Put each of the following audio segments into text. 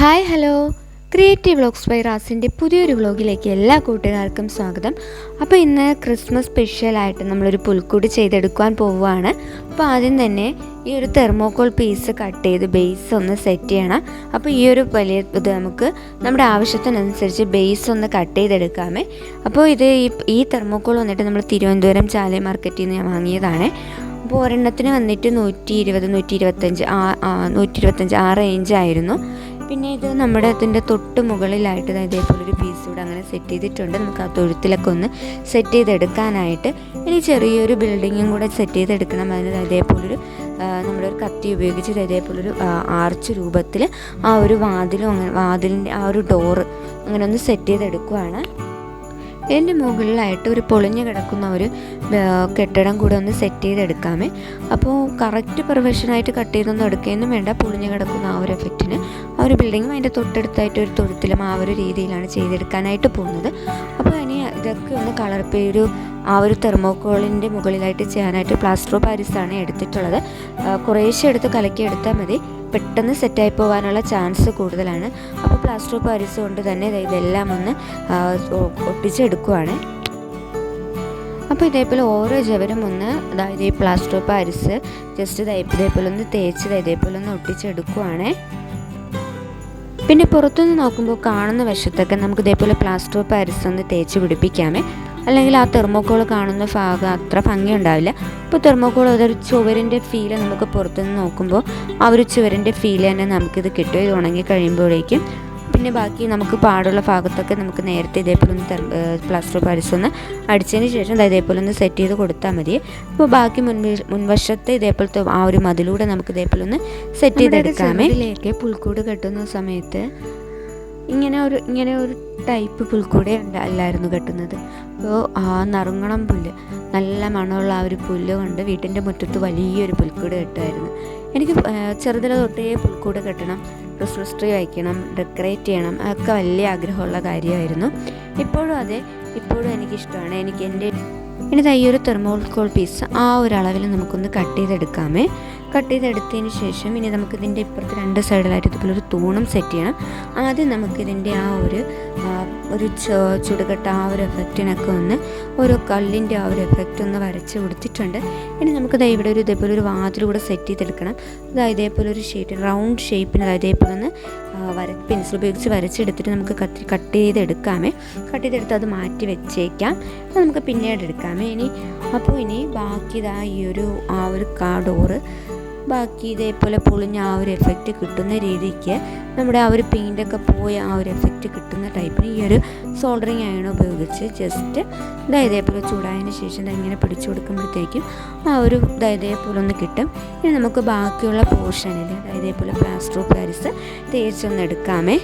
Hi hello, creative vlogs by റാസിൻ്റെ പുതിയൊരു വ്ളോഗിലേക്ക് എല്ലാ കൂട്ടുകാർക്കും സ്വാഗതം. അപ്പോൾ ഇന്ന് ക്രിസ്മസ് സ്പെഷ്യലായിട്ട് നമ്മളൊരു പുൽക്കൂട് ചെയ്തെടുക്കുവാൻ പോവുകയാണ്. അപ്പോൾ ആദ്യം തന്നെ ഈ ഒരു തെർമോക്കോൾ പീസ് കട്ട് ചെയ്ത് ബേസ് ഒന്ന് സെറ്റ് ചെയ്യണം. അപ്പോൾ ഈ ഒരു വലിയ ഇത് നമുക്ക് നമ്മുടെ ആവശ്യത്തിനനുസരിച്ച് ബേസ് ഒന്ന് കട്ട് ചെയ്തെടുക്കാമേ. അപ്പോൾ ഈ തെർമോക്കോൾ വന്നിട്ട് നമ്മൾ തിരുവനന്തപുരം ചാലേ മാർക്കറ്റിൽ നിന്ന് ഞാൻ വാങ്ങിയതാണ്. അപ്പോൾ ഒരെണ്ണത്തിന് വന്നിട്ട് 120-125 ആ റേഞ്ചായിരുന്നു. പിന്നെ ഇത് നമ്മുടെ അതിൻ്റെ തൊട്ട് മുകളിലായിട്ട് ഇതേപോലൊരു പീസ് കൂടെ അങ്ങനെ സെറ്റ് ചെയ്തിട്ടുണ്ട്. നമുക്ക് ആ തൊഴുത്തിലൊക്കെ ഒന്ന് സെറ്റ് ചെയ്തെടുക്കാനായിട്ട് ഇനി ചെറിയൊരു ബിൽഡിങ്ങും കൂടെ സെറ്റ് ചെയ്തെടുക്കണം. അതിന് ഇതേപോലൊരു നമ്മുടെ ഒരു കത്തി ഉപയോഗിച്ച് ഇതേപോലൊരു ആർച്ച് രൂപത്തിൽ ആ ഒരു വാതിലിൻ്റെ ആ ഒരു ഡോറ് അങ്ങനെ ഒന്ന് സെറ്റ് ചെയ്തെടുക്കുവാണ്. ഇതിൻ്റെ മുകളിലായിട്ട് ഒരു പൊളിഞ്ഞ് കിടക്കുന്ന ഒരു കെട്ടിടം കൂടെ ഒന്ന് സെറ്റ് ചെയ്തെടുക്കാമേ. അപ്പോൾ കറക്റ്റ് പെർഫെക്ഷനായിട്ട് കട്ട് ചെയ്തൊന്നും എടുക്കുകയൊന്നും വേണ്ട. പൊളിഞ്ഞ് കിടക്കുന്ന ആ ഒരു എഫക്റ്റിന് ആ ഒരു ബിൽഡിങ്ങും അതിൻ്റെ തൊട്ടടുത്തായിട്ട് ഒരു തൊഴുത്തിലും ആ ഒരു രീതിയിലാണ് ചെയ്തെടുക്കാനായിട്ട് പോകുന്നത്. അപ്പോൾ ഇനി ഇതൊക്കെ ഒന്ന് ആ ഒരു തെർമോക്കോളിൻ്റെ മുകളിലായിട്ട് ചെയ്യാനായിട്ട് പ്ലാസ്റ്റർ ഓഫ് പാരീസാണ് എടുത്തിട്ടുള്ളത്. കുറേശ്ശെ എടുത്ത് കലക്കി എടുത്താൽ മതി, പെട്ടെന്ന് സെറ്റായി പോകാനുള്ള ചാൻസ് കൂടുതലാണ്. അപ്പോൾ പ്ലാസ്റ്റർ ഓഫ് പാരീസ് കൊണ്ട് തന്നെ ഇതെല്ലാം ഒന്ന് ഒട്ടിച്ചെടുക്കുവാണ്. അപ്പോൾ ഇതേപോലെ ഓരോ ജവരും ഒന്ന് ഈ പ്ലാസ്റ്റർ ഓഫ് പാരീസ് ജസ്റ്റ് ഇതേപോലെ ഒന്ന് തേച്ച് ഇതേപോലെ ഒന്ന് ഒട്ടിച്ചെടുക്കുവാണ്. പിന്നെ പുറത്തുനിന്ന് നോക്കുമ്പോൾ കാണുന്ന വശത്തൊക്കെ നമുക്ക് ഇതേപോലെ പ്ലാസ്റ്റർ ഓഫ് പാരീസ് ഒന്ന് തേച്ച് പിടിപ്പിക്കാമേ. അല്ലെങ്കിൽ ആ തെർമോക്കോൾ കാണുന്ന ഭാഗം അത്ര ഭംഗി ഉണ്ടാവില്ല. അപ്പോൾ തെർമോക്കോൾ അതൊരു ചുവരിൻ്റെ ഫീല് നമുക്ക് പുറത്തുനിന്ന് നോക്കുമ്പോൾ ആ ഒരു ചുവരിൻ്റെ ഫീല് തന്നെ നമുക്കിത് കിട്ടും. ഇത് ഉണങ്ങി കഴിയുമ്പോഴേക്കും പിന്നെ ബാക്കി നമുക്ക് പാടുള്ള ഭാഗത്തൊക്കെ നമുക്ക് നേരത്തെ ഇതേപോലെ ഒന്ന് പ്ലാസ്റ്റർ ഓഫ് പാരീസ് ഒന്ന് അടിച്ചതിന് ശേഷം ഇതേപോലെ ഒന്ന് സെറ്റ് ചെയ്ത് കൊടുത്താൽ മതി. അപ്പോൾ ബാക്കി മുൻവശത്തെ ഇതേപോലത്തെ ആ ഒരു മതിലൂടെ നമുക്ക് ഇതേപോലെ ഒന്ന് സെറ്റ് ചെയ്തെടുക്കാമേ. ഇതിലേക്ക് പുൽക്കൂട് കെട്ടുന്ന സമയത്ത് ഇങ്ങനെ ഒരു ടൈപ്പ് പുൽക്കൂടെ അല്ലായിരുന്നു കെട്ടുന്നത്. അപ്പോൾ ആ നറുങ്ങണം പുല്ല്, നല്ല മണമുള്ള ആ ഒരു പുല്ല് കൊണ്ട് വീട്ടിൻ്റെ മുറ്റത്ത് വലിയൊരു പുൽക്കൂട് കെട്ടുമായിരുന്നു. എനിക്ക് ചെറുതിലെ തൊട്ടേ പുൽക്കൂട് കെട്ടണം, ക്രിസ്മസ് ട്രീ വയ്ക്കണം, ഡെക്കറേറ്റ് ചെയ്യണം, അതൊക്കെ വലിയ ആഗ്രഹമുള്ള കാര്യമായിരുന്നു. ഇപ്പോഴും എനിക്കിഷ്ടമാണ്. ഇനി ഈ ഒരു തെർമോക്കോൾ പീസ് ആ ഒരു അളവിൽ നമുക്കൊന്ന് കട്ട് ചെയ്തെടുക്കാമേ. കട്ട് ചെയ്തെടുത്തതിന് ശേഷം ഇനി നമുക്കിതിൻ്റെ ഇപ്പുറത്ത് രണ്ട് സൈഡിലായിട്ട് ഇതുപോലെ ഒരു തൂണും സെറ്റ് ചെയ്യണം. ആദ്യം നമുക്കിതിൻ്റെ ആ ഒരു ചുടുകട്ട ആ ഒരു എഫക്റ്റിനൊക്കെ ഒന്ന് ഓരോ കല്ലിൻ്റെ ആ ഒരു എഫക്റ്റ് ഒന്ന് വരച്ച് കൊടുത്തിട്ടുണ്ട്. ഇനി നമുക്കിത് ഇവിടെ ഇതേപോലെ ഒരു വാതിലൂടെ സെറ്റ് ചെയ്തെടുക്കണം. ഇതേപോലെ ഒരു ഷേപ്പ് റൗണ്ട് ഷേപ്പിന് ഇതേപോലെ ഒന്ന് പെൻസിൽ ഉപയോഗിച്ച് വരച്ചെടുത്തിട്ട് നമുക്ക് കട്ട് ചെയ്തെടുക്കാമേ. കട്ട് ചെയ്തെടുത്ത് അത് മാറ്റി വെച്ചേക്കാം. അത് നമുക്ക് പിന്നീട് എടുക്കാമേ. ഇനി ബാക്കി ആ ഒരു ഡോറ് ബാക്കി ഇതേപോലെ പൊളിഞ്ഞ ആ ഒരു എഫക്റ്റ് കിട്ടുന്ന രീതിക്ക് നമ്മുടെ ആ ഒരു പെയിൻ്റൊക്കെ പോയ ആ ഒരു എഫക്റ്റ് കിട്ടുന്ന ടൈപ്പിന് ഈ ഒരു സോൾഡറിങ് അയൺ ഉപയോഗിച്ച് ജസ്റ്റ് ഇതേപോലെ ചൂടായതിന് ശേഷം ഇങ്ങനെ പിടിച്ചു കൊടുക്കുമ്പോഴത്തേക്കും ആ ഒരു ഇതേപോലെ ഒന്ന് കിട്ടും. ഇനി നമുക്ക് ബാക്കിയുള്ള പോർഷനിൽ ഇതേപോലെ പ്ലാസ്റ്റർ ഓഫ് പാരീസ് തേച്ചൊന്ന് എടുക്കാമേ.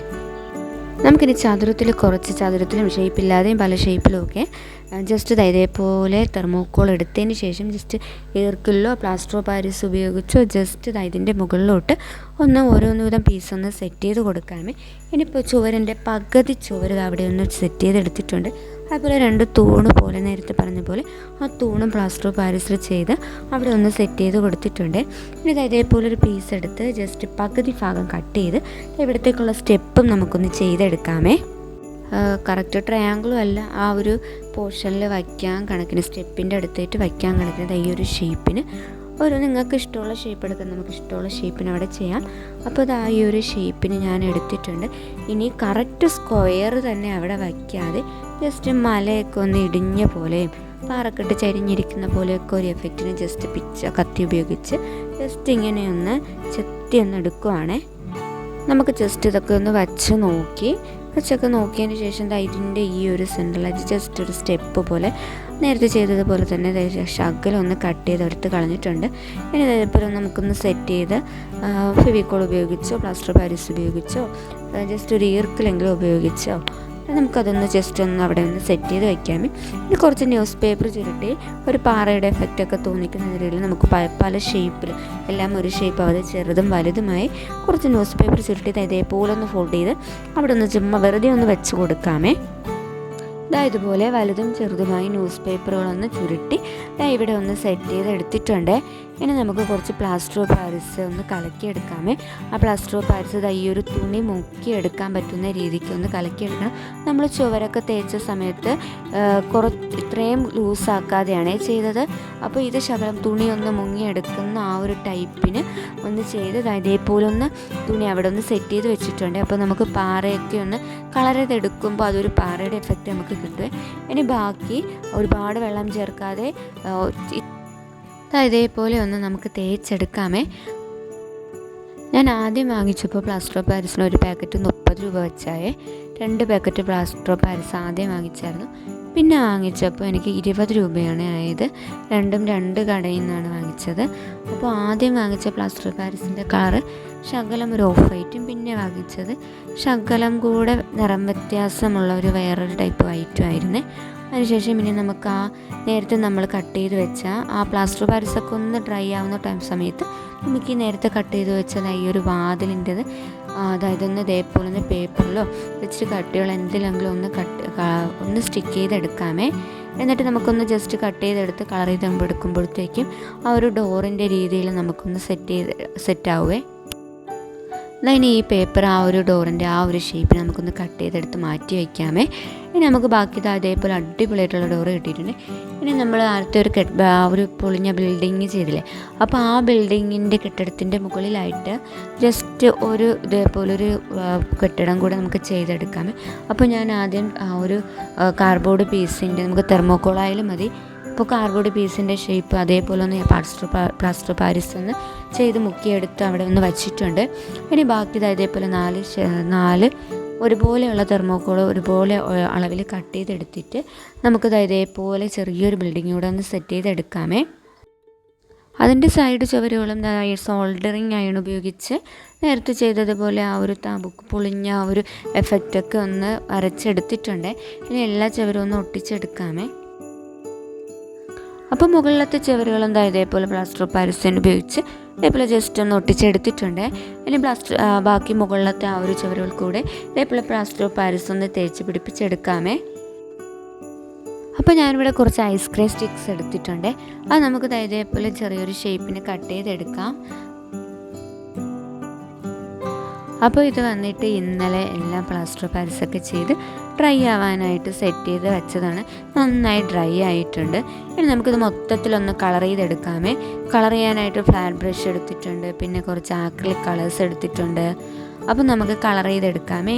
നമുക്കിനി ചതുരത്തിലും ഷേപ്പില്ലാതെയും പല ഷേപ്പിലും ഒക്കെ ജസ്റ്റ് ഇതേപോലെ തെർമോക്കോൾ എടുത്തതിന് ശേഷം ജസ്റ്റ് ഈർക്കിലോ പ്ലാസ്റ്റർ ഓഫ് പാരീസ് ഉപയോഗിച്ചോ ജസ്റ്റ് ഇതിൻ്റെ മുകളിലോട്ട് ഓരോന്ന് വിധം പീസ് ഒന്ന് സെറ്റ് ചെയ്ത് കൊടുക്കാമേ. ഇനിയിപ്പോൾ ചുവരിൻ്റെ പകുതി ചുവര് അവിടെ ഒന്ന് സെറ്റ് ചെയ്തെടുത്തിട്ടുണ്ട്. അതുപോലെ രണ്ട് തൂണ് പോലെ നേരത്തെ പറഞ്ഞ പോലെ ആ തൂണും പ്ലാസ്റ്റർ ഓഫ് പാരീസിൽ ചെയ്ത് അവിടെ ഒന്ന് സെറ്റ് ചെയ്ത് കൊടുത്തിട്ടുണ്ട്. ഇനി ഇതേപോലെ ഒരു പീസ് എടുത്ത് ജസ്റ്റ് പകുതി ഭാഗം കട്ട് ചെയ്ത് ഇവിടത്തേക്കുള്ള സ്റ്റെപ്പും നമുക്കൊന്ന് ചെയ്തെടുക്കാമേ. കറക്റ്റ് ട്രയാങ്കിളും അല്ല, ആ ഒരു പോർഷനിൽ വയ്ക്കാൻ കണക്കിന് സ്റ്റെപ്പിൻ്റെ അടുത്തായിട്ട് വയ്ക്കാൻ കണക്കിന് ഈ ഒരു ഷേപ്പിന് നിങ്ങൾക്ക് ഇഷ്ടമുള്ള ഷേപ്പ് എടുക്കാം. നമുക്ക് ഇഷ്ടമുള്ള ഷേപ്പിന് അവിടെ ചെയ്യാം. അപ്പോൾ ഈ ഒരു ഷേപ്പിന് ഞാൻ എടുത്തിട്ടുണ്ട്. ഇനി കറക്റ്റ് സ്ക്വയർ തന്നെ അവിടെ വയ്ക്കാതെ ജസ്റ്റ് മലയൊക്കെ ഒന്ന് ഇടിഞ്ഞ പോലെയും പാറക്കെട്ട് ചരിഞ്ഞിരിക്കുന്ന പോലെയൊക്കെ ഒരു എഫക്റ്റിന് ജസ്റ്റ് കത്തി ഉപയോഗിച്ച് ജസ്റ്റ് ഇങ്ങനെയൊന്ന് ചെത്തി എടുക്കുവാണേ. നമുക്ക് ജസ്റ്റ് ഇതൊക്കെ ഒന്ന് വച്ചൊക്കെ നോക്കിയതിന് ശേഷം ഇതിൻ്റെ ഈ ഒരു സെൻറ്ററിലായിട്ട് ജസ്റ്റ് ഒരു സ്റ്റെപ്പ് പോലെ നേരത്തെ ചെയ്തതുപോലെ തന്നെ ശകലം കട്ട് ചെയ്തെടുത്ത് കളഞ്ഞിട്ടുണ്ട്. ഇനി ഇതേപോലെ നമുക്കൊന്ന് സെറ്റ് ചെയ്ത് ഫെവിക്കോൾ ഉപയോഗിച്ചോ പ്ലാസ്റ്റർ പാരീസ് ഉപയോഗിച്ചോ ജസ്റ്റ് ഒരു ഈർക്കിലെങ്കിലും ഉപയോഗിച്ചോ നമുക്കതൊന്ന് ജസ്റ്റ് അവിടെ സെറ്റ് ചെയ്ത് വയ്ക്കാമേ. ഇനി കുറച്ച് ന്യൂസ് പേപ്പർ ചുരുട്ടി ഒരു പാറയുടെ എഫക്റ്റൊക്കെ തോന്നിക്കുന്ന രീതിയിൽ നമുക്ക് പല ഷേപ്പിൽ എല്ലാം ഒരു ഷേപ്പ് ആവാതെ ചെറുതും വലുതുമായി കുറച്ച് ന്യൂസ് പേപ്പർ ചുരുട്ടി ഇതേപോലെ ഒന്ന് ഫോൾഡ് ചെയ്ത് അവിടെ ചുമ്മാ വെറുതെ ഒന്ന് വെച്ച് കൊടുക്കാമേ. ഇതുപോലെ വലുതും ചെറുതുമായി ന്യൂസ് പേപ്പറുകളൊന്ന് ചുരുട്ടി ഇവിടെ ഒന്ന് സെറ്റ് ചെയ്ത് എടുത്തിട്ടുണ്ട്. ഇനി നമുക്ക് കുറച്ച് പ്ലാസ്റ്റർ ഓഫ് പാരിസ് ഒന്ന് കലക്കിയെടുക്കാമേ. ആ പ്ലാസ്റ്റർ ഓഫ് പാരിസ് ഈ ഒരു തുണി മുക്കിയെടുക്കാൻ പറ്റുന്ന രീതിക്ക് ഒന്ന് കലക്കിയെടുക്കണം. നമ്മൾ ചുവരൊക്കെ തേച്ച സമയത്ത് ഇത്രയും ലൂസാക്കാതെയാണ് ചെയ്തത്. അപ്പോൾ ഇത് ശകലം തുണി ഒന്ന് മുങ്ങിയെടുക്കുന്ന ആ ഒരു ടൈപ്പിന് ഒന്ന് ചെയ്ത് ഇതേപോലെ ഒന്ന് തുണി അവിടെ ഒന്ന് സെറ്റ് ചെയ്ത് വെച്ചിട്ടുണ്ട്. അപ്പോൾ നമുക്ക് പാറയൊക്കെ ഒന്ന് കളർ ചെയ്തെടുക്കുമ്പോൾ അതൊരു പാറയുടെ എഫക്റ്റ് നമുക്ക് കിട്ടും. ഇനി ബാക്കി ഒരുപാട് വെള്ളം ചേർക്കാതെ ഇതേപോലെ ഒന്ന് നമുക്ക് തേച്ചെടുക്കാമേ. ഞാൻ ആദ്യം വാങ്ങിച്ചപ്പോൾ പ്ലാസ്റ്റർ ഓഫ് പാരിസിന് ഒരു പാക്കറ്റ് 30 രൂപ വെച്ചായേ. 2 പാക്കറ്റ് പ്ലാസ്റ്റർ ഓഫ് പാരിസ് ആദ്യം വാങ്ങിച്ചായിരുന്നു. പിന്നെ വാങ്ങിച്ചപ്പോൾ എനിക്ക് 20 രൂപയാണ് ആയത്. രണ്ടും 2 കടയിൽ നിന്നാണ് വാങ്ങിച്ചത്. അപ്പോൾ ആദ്യം വാങ്ങിച്ച പ്ലാസ്റ്റർ ഓഫ് പാരിസിൻ്റെ കളറ് ശകലം ഒരു ഓഫ് വൈറ്റും, പിന്നെ വാങ്ങിച്ചത് ശകലം കൂടെ നിറം വ്യത്യാസമുള്ള ഒരു വേറൊരു ടൈപ്പ് വൈറ്റും ആയിരുന്നേ. അതിനുശേഷം പിന്നെ നമുക്ക് ആ നേരത്തെ നമ്മൾ കട്ട് ചെയ്ത് വെച്ച ആ പ്ലാസ്റ്റർ പാരിസൊക്കെ ഒന്ന് ഡ്രൈ ആവുന്ന സമയത്ത് നമുക്ക് ഈ നേരത്തെ കട്ട് ചെയ്ത് വെച്ചത് ഈ ഒരു വാതിലിൻ്റെത്, അതായത് ഒന്ന് ഇതേപോലെ ഒന്ന് പേപ്പറിലോ വെച്ചിട്ട് കട്ടിയുള്ള എന്തിലെങ്കിലും ഒന്ന് സ്റ്റിക്ക് ചെയ്തെടുക്കാമേ. എന്നിട്ട് നമുക്കൊന്ന് ജസ്റ്റ് കട്ട് ചെയ്തെടുത്ത് കളർ ചെയ്തെടുക്കുമ്പോഴത്തേക്കും ആ ഒരു ഡോറിൻ്റെ രീതിയിൽ നമുക്കൊന്ന് സെറ്റാവുമേ. ഇനി ഈ പേപ്പർ ആ ഒരു ഡോറിൻ്റെ ആ ഒരു ഷേപ്പിന് നമുക്കൊന്ന് കട്ട് ചെയ്തെടുത്ത് മാറ്റി വയ്ക്കാമേ. ഇനി നമുക്ക് ബാക്കി അതേപോലെ അടിപൊളിയായിട്ടുള്ള ഡോറ് കിട്ടിയിട്ടുണ്ട്. ഇനി നമ്മൾ ആദ്യത്തെ ഒരു പൊളിഞ്ഞ ബിൽഡിങ് ചെയ്തില്ലേ, അപ്പോൾ ആ ബിൽഡിങ്ങിൻ്റെ കെട്ടിടത്തിൻ്റെ മുകളിലായിട്ട് ജസ്റ്റ് ഇതേപോലൊരു കെട്ടിടം കൂടെ നമുക്ക് ചെയ്തെടുക്കാമേ. അപ്പോൾ ഞാൻ ആദ്യം ഒരു കാർഡ്ബോർഡ് പീസിൻ്റെ, നമുക്ക് തെർമോക്കോളായാലും മതി, അപ്പോൾ കാർഡ്ബോർഡ് പീസിൻ്റെ ഷേപ്പ് അതേപോലെ ഒന്ന് പ്ലാസ്റ്റർ പാരിസ് ഒന്ന് ചെയ്ത് മുക്കിയെടുത്ത് അവിടെ ഒന്ന് വച്ചിട്ടുണ്ട്. ഇനി ബാക്കി ഇതേപോലെ 4 ഒരുപോലെയുള്ള തെർമോക്കോൾ ഒരുപോലെ അളവിൽ കട്ട് ചെയ്തെടുത്തിട്ട് നമുക്കിത് ഇതേപോലെ ചെറിയൊരു ബിൽഡിംഗ് കൂടെ ഒന്ന് സെറ്റ് ചെയ്തെടുക്കാമേ. അതിൻ്റെ സൈഡ് ചുവരുകളും സോൾഡറിങ് അയൺ ഉപയോഗിച്ച് നേരത്തെ ചെയ്തതുപോലെ ആ ഒരു പൊളിഞ്ഞ ആ ഒരു എഫക്റ്റൊക്കെ ഒന്ന് വരച്ചെടുത്തിട്ടുണ്ട്. ഇനി എല്ലാ ചുവരും ഒന്ന് ഒട്ടിച്ചെടുക്കാമേ. അപ്പോൾ മുകളിലത്തെ ചുവരുകളും ഇതേപോലെ പ്ലാസ്റ്റർ ഓഫ് പാരിസ് ഉപയോഗിച്ച് ഇതേപോലെ ജസ്റ്റ് ഒന്ന് ഒട്ടിച്ചെടുത്തിട്ടുണ്ട്. ഇനി ബാക്കി മുകളിലത്തെ ആ ഒരു ചുവരുകൾ കൂടെ ഇതേപോലെ പ്ലാസ്റ്റർ ഓഫ് പാരിസ് ഒന്ന് തേച്ച് പിടിപ്പിച്ചെടുക്കാമേ. അപ്പോൾ ഞാനിവിടെ കുറച്ച് ഐസ്ക്രീം സ്റ്റിക്സ് എടുത്തിട്ടുണ്ട്. അത് നമുക്ക് ഇതേപോലെ ചെറിയൊരു ഷേപ്പിന് കട്ട് ചെയ്തെടുക്കാം. അപ്പോൾ ഇത് വന്നിട്ട് ഇന്നലെ എല്ലാം പ്ലാസ്റ്റർ ഓഫ് പാരിസൊക്കെ ചെയ്ത് ഡ്രൈ ആവാനായിട്ട് സെറ്റ് ചെയ്ത് വെച്ചതാണ്. നന്നായി ഡ്രൈ ആയിട്ടുണ്ട്. ഇനി നമുക്കിത് മൊത്തത്തിലൊന്ന് കളർ ചെയ്തെടുക്കാമേ. കളർ ചെയ്യാനായിട്ട് ഫ്ലാറ്റ് ബ്രഷ് എടുത്തിട്ടുണ്ട്, പിന്നെ കുറച്ച് ആക്രിലിക് കളേഴ്സ് എടുത്തിട്ടുണ്ട്. അപ്പോൾ നമുക്ക് കളർ ചെയ്തെടുക്കാമേ.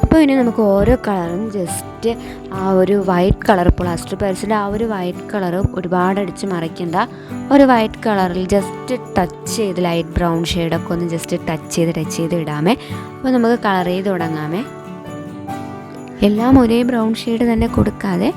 അപ്പോൾ ഇനി നമുക്ക് ഓരോ കളറും ജസ്റ്റ് ആ ഒരു വൈറ്റ് കളർ, പ്ലാസ്റ്റർ പാരിസിൻ്റെ ആ ഒരു വൈറ്റ് കളർ ഒരുപാട് അടിച്ച് മറിക്കണ്ട. ഒരു വൈറ്റ് കളറിൽ ജസ്റ്റ് ടച്ച് ചെയ്ത് ലൈറ്റ് ബ്രൗൺ ഷെയ്ഡൊക്കെ ഒന്ന് ജസ്റ്റ് ടച്ച് ചെയ്ത് ഇടാമേ. അപ്പോൾ നമുക്ക് കളർ ചെയ്ത് തുടങ്ങാമേ. എല്ലാം ഒരേ ബ്രൗൺ ഷെയ്ഡ് തന്നെ കൊടുക്കാതെ,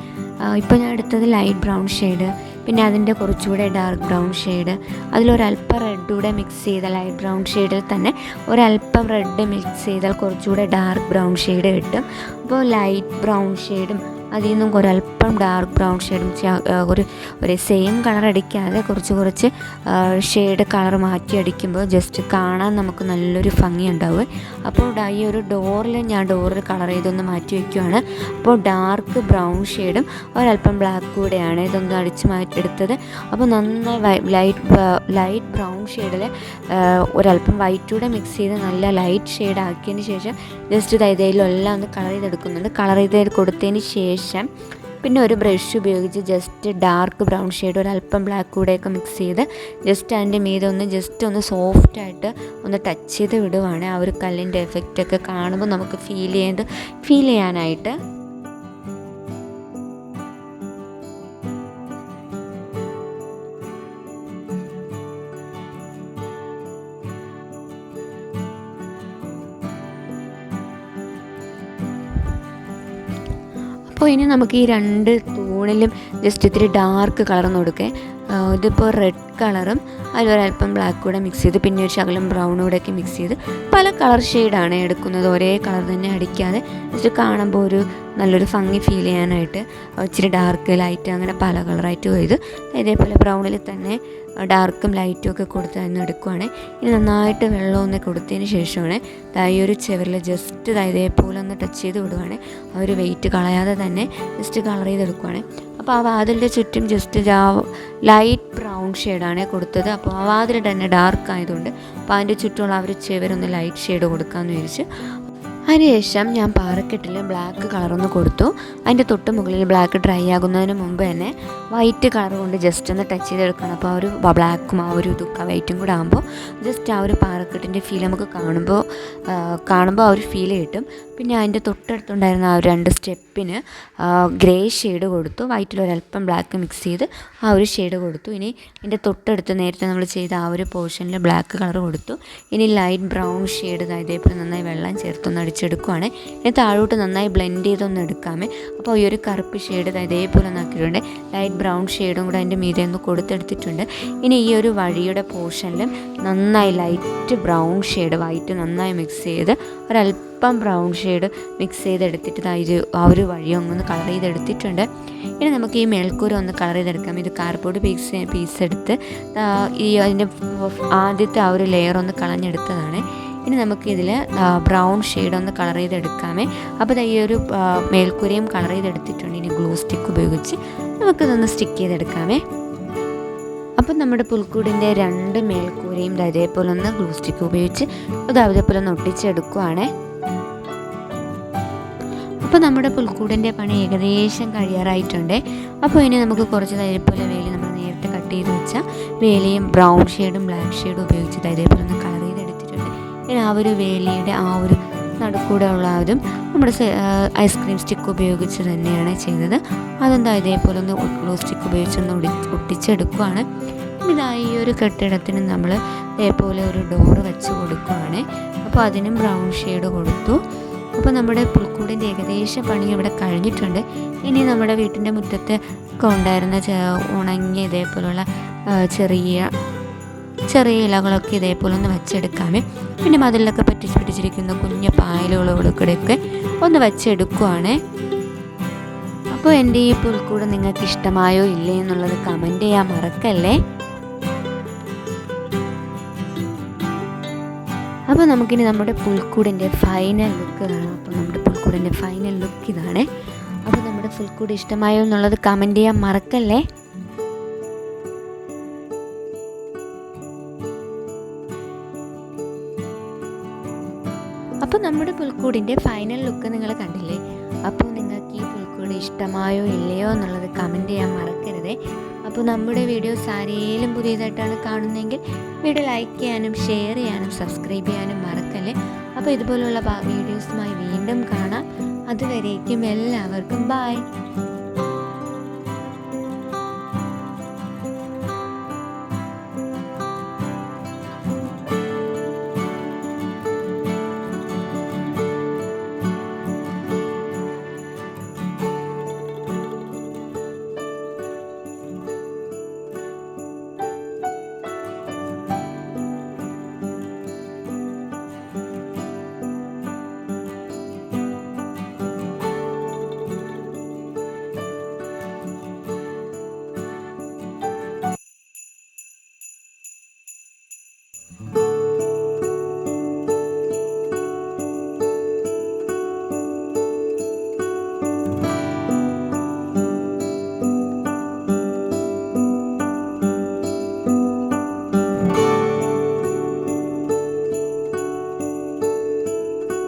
ഇപ്പോൾ ഞാൻ എടുത്തത് ലൈറ്റ് ബ്രൗൺ ഷെയ്ഡ്, പിന്നെ അതിൻ്റെ കുറച്ചുകൂടെ ഡാർക്ക് ബ്രൗൺ ഷെയ്ഡ്, അതിലൊരല്പം റെഡ് കൂടെ മിക്സ് ചെയ്ത ലൈറ്റ് ബ്രൗൺ ഷെയ്ഡിൽ തന്നെ ഒരല്പം റെഡ് മിക്സ് ചെയ്താൽ കുറച്ചുകൂടെ ഡാർക്ക് ബ്രൗൺ ഷെയ്ഡ് കിട്ടും. അപ്പോൾ ലൈറ്റ് ബ്രൗൺ ഷെയ്ഡും അതിൽ നിന്നും ഒരല്പം ഡാർക്ക് ബ്രൗൺ ഷെയ്ഡും ഒരു സെയിം കളർ അടിക്കാതെ കുറച്ച് ഷെയ്ഡ് കളർ മാറ്റി അടിക്കുമ്പോൾ ജസ്റ്റ് കാണാൻ നമുക്ക് നല്ലൊരു ഭംഗി ഉണ്ടാവും. അപ്പോൾ ഈ ഒരു ഡോറിൽ കളർ ചെയ്തൊന്ന് മാറ്റി വയ്ക്കുകയാണ്. അപ്പോൾ ഡാർക്ക് ബ്രൗൺ ഷെയ്ഡും ഒരല്പം ബ്ലാക്ക് കൂടെയാണ് ഇതൊന്ന് അടിച്ച് മാറ്റിയെടുത്തത്. അപ്പോൾ നന്നായി ലൈറ്റ് ബ്രൗൺ ഷെയ്ഡിൽ ഒരല്പം വൈറ്റ് കൂടെ മിക്സ് ചെയ്ത് നല്ല ലൈറ്റ് ഷെയ്ഡ് ആക്കിയതിന് ശേഷം ജസ്റ്റ് ഇതിലെല്ലാം ഒന്ന് കളർ ചെയ്തെടുക്കുന്നുണ്ട്. കളർ ചെയ്ത് കൊടുത്തതിന് ശേഷം പിന്നെ ഒരു ബ്രഷ് ഉപയോഗിച്ച് ജസ്റ്റ് ഡാർക്ക് ബ്രൗൺ ഷെയ്ഡ് ഒരല്പം ബ്ലാക്ക് കൂടെയൊക്കെ മിക്സ് ചെയ്ത് ജസ്റ്റ് അതിൻ്റെ മീതെ ഒന്ന് സോഫ്റ്റായിട്ട് ഒന്ന് ടച്ച് ചെയ്ത് വിടുവാണ്. ആ ഒരു കല്ലിൻ്റെ എഫക്റ്റൊക്കെ കാണുമ്പോൾ നമുക്ക് ഫീൽ ചെയ്യാനായിട്ട്. അപ്പോൾ ഇനി നമുക്ക് ഈ 2 തൂണിലും ജസ്റ്റ് ഇത്തിരി ഡാർക്ക് കളർന്ന് കൊടുക്കേ. ഇതിപ്പോൾ റെഡ് കളറും അതിലൊരല്പം ബ്ലാക്ക് കൂടെ മിക്സ് ചെയ്ത് പിന്നെ ഒരു ശകലം ബ്രൗൺ കൂടെയൊക്കെ മിക്സ് ചെയ്ത് പല കളർ ഷെയ്ഡാണ് എടുക്കുന്നത്. ഒരേ കളർ തന്നെ അടിക്കാതെ ജസ്റ്റ് കാണുമ്പോൾ ഒരു നല്ലൊരു ഭംഗി ഫീൽ ചെയ്യാനായിട്ട് ഇച്ചിരി ഡാർക്ക് ലൈറ്റ് അങ്ങനെ പല കളറായിട്ട് പോയത്. ഇതേപോലെ ബ്രൗണിൽ തന്നെ ഡാർക്കും ലൈറ്റും ഒക്കെ കൊടുത്ത് തന്നെ എടുക്കുവാണ്. ഇനി നന്നായിട്ട് വെള്ളമൊന്ന് കൊടുത്തതിന് ശേഷമാണ് ഈ ഒരു ചെവറിൽ ജസ്റ്റ് ഇതേപോലെ ഒന്ന് ടച്ച് ചെയ്ത് വിടുവാണ്. ആ ഒരു വെയിറ്റ് കളയാതെ തന്നെ ജസ്റ്റ് കളർ ചെയ്തെടുക്കുവാണ്. അപ്പോൾ ആ വാതിലിൻ്റെ ചുറ്റും ജസ്റ്റ് ലൈറ്റ് ബ്രൗൺ ഷെയ്ഡാണ് കൊടുത്തത്. അപ്പോൾ ആ വാതിൽ തന്നെ ഡാർക്ക് ആയതുകൊണ്ട് അപ്പോൾ അതിൻ്റെ ചുറ്റുമുള്ള ആ ഒരു ചുവരൊന്ന് ലൈറ്റ് ഷെയ്ഡ് കൊടുക്കാമെന്ന് വിചാരിച്ചു. അതിനുശേഷം ഞാൻ പാറക്കെട്ടിൽ ബ്ലാക്ക് കളറൊന്ന് കൊടുത്തു. അതിൻ്റെ തൊട്ട് മുകളിൽ ബ്ലാക്ക് ഡ്രൈ ആകുന്നതിന് മുമ്പ് തന്നെ വൈറ്റ് കളർ കൊണ്ട് ജസ്റ്റ് ഒന്ന് ടച്ച് ചെയ്തെടുക്കണം. അപ്പോൾ ആ ഒരു ബ്ലാക്കും ആ ഒരു വൈറ്റും കൂടെ ആകുമ്പോൾ ജസ്റ്റ് ആ ഒരു പാറക്കെട്ടിൻ്റെ ഫീൽ നമുക്ക് കാണുമ്പോൾ ആ ഒരു ഫീൽ കിട്ടും. പിന്നെ അതിൻ്റെ തൊട്ടടുത്തുണ്ടായിരുന്ന ആ ഒരു 2 സ്റ്റെപ്പിന് ഗ്രേ ഷെയ്ഡ് കൊടുത്തു. വൈറ്റിൽ ഒരല്പം ബ്ലാക്ക് മിക്സ് ചെയ്ത് ആ ഒരു ഷെയ്ഡ് കൊടുത്തു. ഇനി ഇതിൻ്റെ തൊട്ടടുത്ത് നേരത്തെ നമ്മൾ ചെയ്ത ആ ഒരു പോർഷനിൽ ബ്ലാക്ക് കളർ കൊടുത്തു. ഇനി ലൈറ്റ് ബ്രൗൺ ഷെയ്ഡ് ഇതേപോലെ നന്നായി വെള്ളം ചേർത്തൊന്ന് അടിച്ചെടുക്കുവാണ്. ഇനി താഴോട്ട് നന്നായി ബ്ലെൻഡ് ചെയ്തൊന്ന് എടുക്കാമേ. അപ്പോൾ ഈ ഒരു കറുപ്പ് ഷെയ്ഡ് ഇതേപോലെ ഒന്നാക്കിയിട്ടുണ്ട്. ലൈറ്റ് ബ്രൗൺ ഷെയ്ഡും കൂടെ അതിൻ്റെ മീതെ ഒന്ന് കൊടുത്തെടുത്തിട്ടുണ്ട്. ഇനി ഈ ഒരു വഴിയുടെ പോർഷനിലും നന്നായി ലൈറ്റ് ബ്രൗൺ ഷെയ്ഡ് വൈറ്റ് നന്നായി മിക്സ് ചെയ്ത് ഒരല്പം ബ്രൗൺ ഷെയ്ഡ് മിക്സ് ചെയ്തെടുത്തിട്ട് ആ ഒരു വഴി ഒന്ന് കളർ ചെയ്തെടുത്തിട്ടുണ്ട്. ഇനി നമുക്ക് ഈ മേൽക്കൂര ഒന്ന് കളർ ചെയ്തെടുക്കാം. ഇത് കാർഡ്ബോർഡ് പീസ് എടുത്ത് അതിൻ്റെ ആദ്യത്തെ ആ ഒരു ലെയർ ഒന്ന് കളഞ്ഞെടുത്തതാണ്. ഇനി നമുക്കിതിൽ ബ്രൗൺ ഷെയ്ഡ് ഒന്ന് കളർ ചെയ്തെടുക്കാമേ. അപ്പോൾ ഈ ഒരു മേൽക്കൂരയും കളർ ചെയ്തെടുത്തിട്ടുണ്ട്. ഇനി ഗ്ലൂ സ്റ്റിക്ക് ഉപയോഗിച്ച് നമുക്കിതൊന്ന് സ്റ്റിക്ക് ചെയ്തെടുക്കാമേ. അപ്പം നമ്മുടെ പുൽക്കൂടിൻ്റെ 2 മേൽക്കൂരയും ഇതേപോലെ ഒന്ന് ഗ്ലൂ സ്റ്റിക്ക് ഉപയോഗിച്ച് അതേപോലെ ഒന്ന് ഒട്ടിച്ചെടുക്കുവാണേ. അപ്പോൾ നമ്മുടെ പുൽക്കൂടിൻ്റെ പണി ഏകദേശം കഴിയാറായിട്ടുണ്ട്. അപ്പോൾ ഇനി നമുക്ക് കുറച്ച് ഇതേപോലെ വേലി നമ്മൾ നേരത്തെ കട്ട് ചെയ്ത് വെച്ചാൽ വേലിയും ബ്രൗൺ ഷെയ്ഡും ബ്ലാക്ക് ഷെയ്ഡും ഉപയോഗിച്ച് ഇതേപോലെ ഒന്ന് കളർ ചെയ്തെടുത്തിട്ടുണ്ട്. ഇനി ആ ഒരു വേലിയുടെ ആ ഒരു നടുക്കൂടെ ഉള്ള അതും നമ്മുടെ ഐസ്ക്രീം സ്റ്റിക്ക് ഉപയോഗിച്ച് തന്നെയാണ് ചെയ്തത്. അതെന്താ ഇതേപോലെ ഒന്ന് ഗ്ലൂ സ്റ്റിക്ക് ഉപയോഗിച്ചൊന്ന് ഒട്ടിച്ചെടുക്കുകയാണ്. ഈ ഒരു കെട്ടിടത്തിന് നമ്മൾ ഇതേപോലെ ഒരു ഡോറ് വെച്ച് കൊടുക്കുകയാണ്. അപ്പോൾ അതിനും ബ്രൗൺ ഷെയ്ഡ് കൊടുത്തു. അപ്പോൾ നമ്മുടെ പുൽക്കൂടിൻ്റെ ഏകദേശ പണി ഇവിടെ കഴിഞ്ഞിട്ടുണ്ട്. ഇനി നമ്മുടെ വീട്ടിൻ്റെ മുറ്റത്ത് ഒക്കെ ഉണ്ടായിരുന്ന ഉണങ്ങിയ ഇതേപോലുള്ള ചെറിയ ഇലകളൊക്കെ ഇതേപോലെ ഒന്ന് വെച്ചെടുക്കാമേ. പിന്നെ മതിലൊക്കെ പിടിച്ചിരിക്കുന്ന കുഞ്ഞു പായലുകളോടൊക്കെ ഒന്ന് വെച്ചെടുക്കുവാണ്. അപ്പോൾ എൻ്റെ ഈ പുൽക്കൂട് നിങ്ങൾക്ക് ഇഷ്ടമായോ ഇല്ലേ എന്നുള്ളത് കമൻറ്റ് ചെയ്യാൻ മറക്കല്ലേ. അപ്പോൾ നമുക്കിനി നമ്മുടെ പുൽക്കൂടിൻ്റെ ഫൈനൽ ലുക്ക് കാണാം. അപ്പോൾ നമ്മുടെ പുൽക്കൂടിൻ്റെ ഫൈനൽ ലുക്ക് ഇതാണ്. അപ്പോൾ നമ്മുടെ പുൽക്കൂട് ഇഷ്ടമായോ എന്നുള്ളത് കമൻറ്റ് ചെയ്യാൻ മറക്കല്ലേ. അപ്പോൾ നമ്മുടെ പുൽക്കൂടിൻ്റെ ഫൈനൽ ലുക്ക് നിങ്ങൾ കണ്ടില്ലേ. അപ്പോൾ നിങ്ങൾക്ക് ഈ പുൽക്കൂട് ഇഷ്ടമായോ ഇല്ലയോ എന്നുള്ളത് കമൻറ്റ് ചെയ്യാൻ മറക്കരുതേ. അപ്പോൾ നമ്മുടെ വീഡിയോസ് ആരെങ്കിലും പുതിയതായിട്ടാണ് കാണുന്നതെങ്കിൽ വീഡിയോ ലൈക്ക് ചെയ്യാനും ഷെയർ ചെയ്യാനും സബ്സ്ക്രൈബ് ചെയ്യാനും മറക്കല്ലേ. അപ്പോൾ ഇതുപോലുള്ള വീഡിയോസുമായി വീണ്ടും കാണാം. അതുവരേക്കും എല്ലാവർക്കും ബൈ.